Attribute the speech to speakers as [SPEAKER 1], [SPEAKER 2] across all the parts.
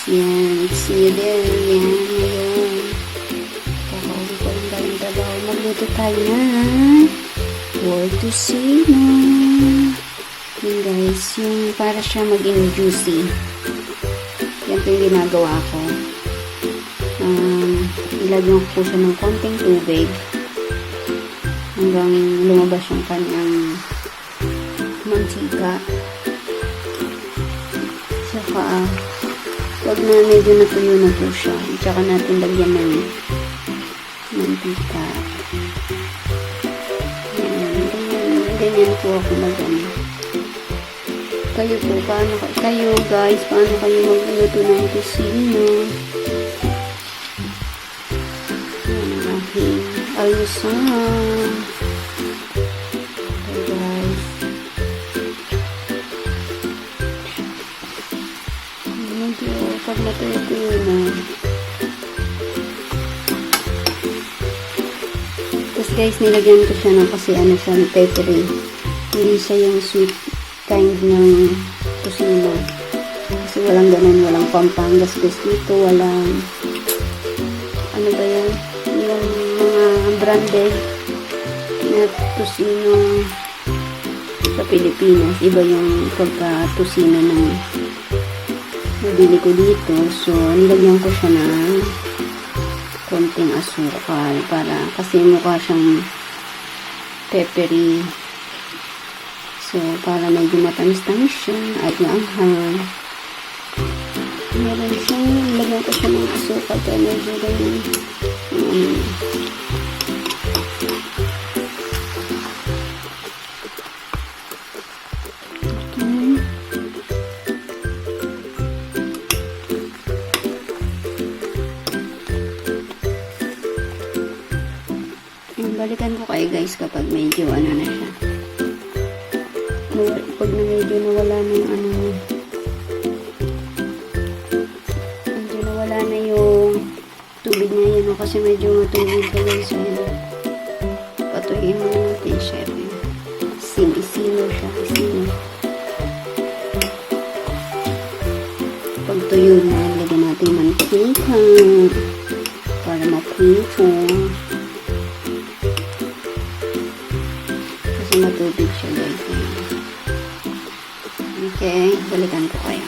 [SPEAKER 1] Yan, see you there. Yan, ngayon. Kakauwi ko lang galing trabaho. Magluto tayo ng portosino. Yan guys, yung para siya maging juicy. Yan po yung ginagawa ko. Ilagyan ko siya ng konting tubig hanggang lumabas yung kanyang mantika. Saka pag na medyo natuyo na po siya, tsaka natin lagyan ng mantika. Ganyan po ako mag-ano. Kayo po, kayo guys, paano kayo magluto ng kusino? Yan ang aking ayusan. Okay guys. Medyo pag natuyo na. Tapos guys, nilagyan ko siya ng kasi ano siya, peppery. Hindi siya yung sweet kind ng kusino. Kasi walang ganun, walang pampangas-gas dito, walang ano ba yan? Yung mga branded na tusino sa Pilipinas. Iba yung pagka-tusino ng nabili ko dito. So, nilagyan ko siya ng konting asukal para kasi mukha siyang peppery. So, para medyo matamis-tamis siya at maanghang. Meron siyang, lagyan ko siya ng asukal kaya medyo ganyan. Balikan ko kayo guys kapag medyo ano na siya. Pag na medyo nawala na yung ano niya. Medyo nawala na yung tubig niya yun. Kasi medyo matubig pa guys. Patuyin mo na natin siya. Isino siya. Isino. Pag tuyo na, lagyan natin mantika para maprito. Kasi matubig siya guys. Okay, balikan ko kayo.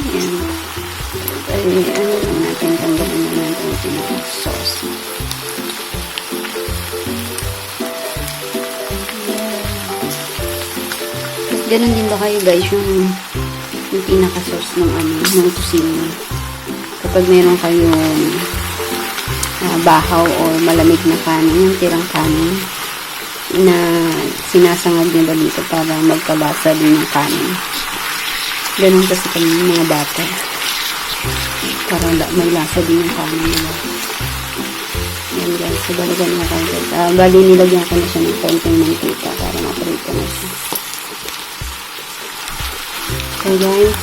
[SPEAKER 1] Ayan. Ano lang natin, tanggalin na natin yung sauce. Tapos ganun din ba kayo guys yung pinaka-sauce ng ano, ng tusino. Kapag meron kayong bahaw o malamig na kanin, yung tirang kanin na sinasangag nyo ba dito para magkabasa din yung kanin. Ganun kasi kami mga bata. Para may lasa din yung kanin nila. Yan guys, so balikan mo kayo guys. Bali nilagyan ko na siya ng konting mantika para maprito na siya. So guys,